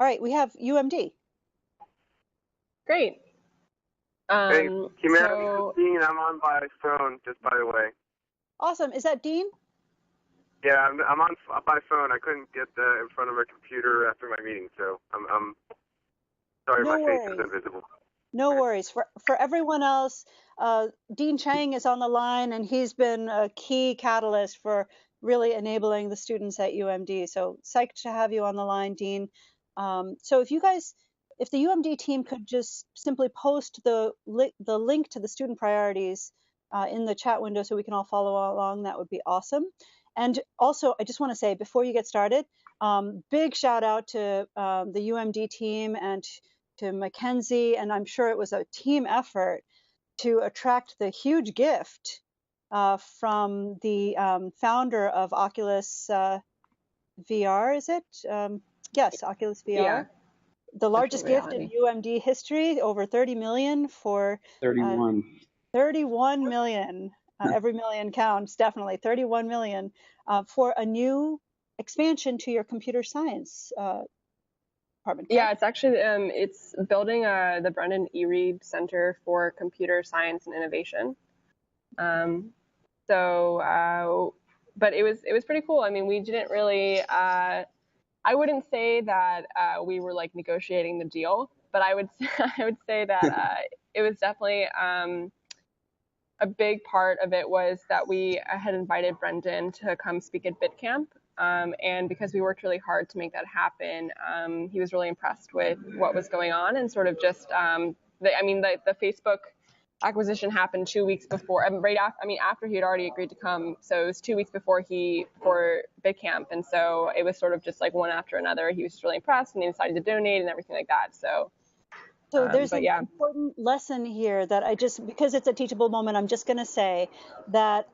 All right, we have UMD. Great. Hey, Humira, this So is Dean. I'm on by phone, just by the way. Awesome. Is that Dean? Yeah, I'm on by phone. I couldn't get in front of my computer after my meeting, so I'm sorry No my face is worries. invisible. No worries. For everyone else, Dean Chang is on the line, and he's been a key catalyst for really enabling the students at UMD. So psyched to have you on the line, Dean. So if the UMD team could just simply post the link to the student priorities in the chat window so we can all follow along, that would be awesome. And also, I just want to say, before you get started, big shout out to the UMD team and to Mackenzie, and I'm sure it was a team effort to attract the huge gift from the founder of Oculus VR, is it? Yes, Oculus VR. yeah, The largest virtual gift in reality. UMD history, over 30 million for 31. 31 million. Every million counts, definitely 31 million for a new expansion to your computer science department. Yeah, it's actually it's building the Brendan E. Reed Center for Computer Science and Innovation. But it was pretty cool. I mean, we didn't really. I wouldn't say that we were like negotiating the deal, but I would I would say that it was definitely a big part of it was that we had invited Brendan to come speak at BitCamp. And because we worked really hard to make that happen, he was really impressed with what was going on and sort of just, the Facebook acquisition happened 2 weeks before, after he had already agreed to come. So it was 2 weeks before BitCamp. And so it was sort of just like one after another. He was just really impressed and he decided to donate and everything like that. So there's an important lesson here that because it's a teachable moment, I'm just going to say that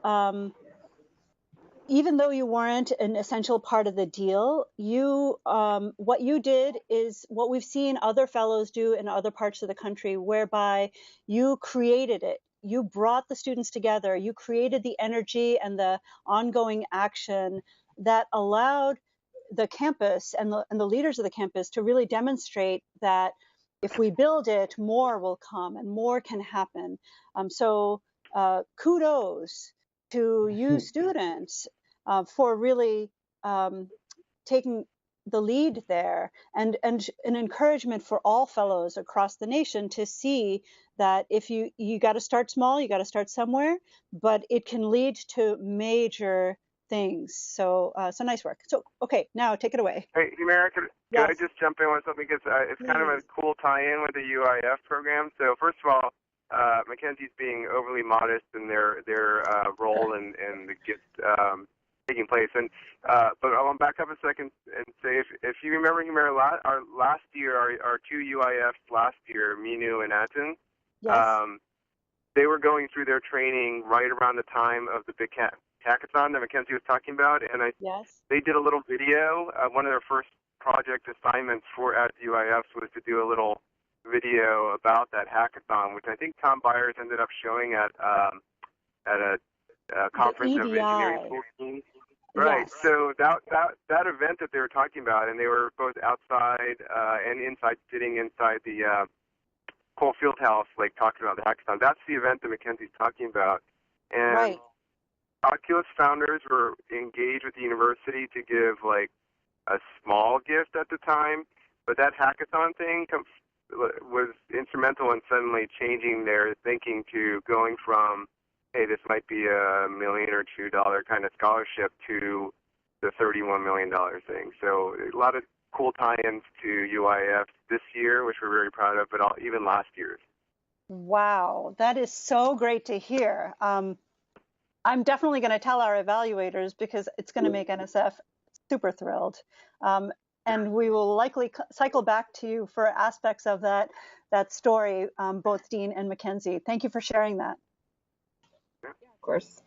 even though you weren't an essential part of the deal, what you did is what we've seen other fellows do in other parts of the country, whereby you created it. You brought the students together. You created the energy and the ongoing action that allowed the campus and the leaders of the campus to really demonstrate that if we build it, more will come and more can happen. So kudos to you students for really taking the lead there, and an encouragement for all fellows across the nation to see that if you got to start small, you got to start somewhere, but it can lead to major things. So nice work. So okay, now take it away. Hey, Humira, could I just jump in with something, because it's kind of a cool tie-in with the UIF program. So first of all, Mackenzie's being overly modest in their role in the gift taking place. And but I want to back up a second and say, if you remember, Humira, last year, our two UIFs last year, Minu and Aten, they were going through their training right around the time of the big hackathon that Mackenzie was talking about, and they did a little video. One of their first project assignments at UIFs was to do a little video about that hackathon, which I think Tom Byers ended up showing at a conference of engineering school teams. Right. So that event that they were talking about, and they were both outside and inside, sitting inside the Cole Field House, like talking about the hackathon. That's the event that Mackenzie's talking about. And Oculus founders were engaged with the university to give like a small gift at the time, but that hackathon thing was instrumental in suddenly changing their thinking to going from, hey, this might be $1 million or $2 kind of scholarship to the $31 million thing. So a lot of cool tie-ins to UIF this year, which we're very proud of, but even last year's. Wow, that is so great to hear. I'm definitely going to tell our evaluators, because it's going to make NSF super thrilled. And we will likely cycle back to you for aspects of that story, both Dean and Mackenzie. Thank you for sharing that. Yeah, of course.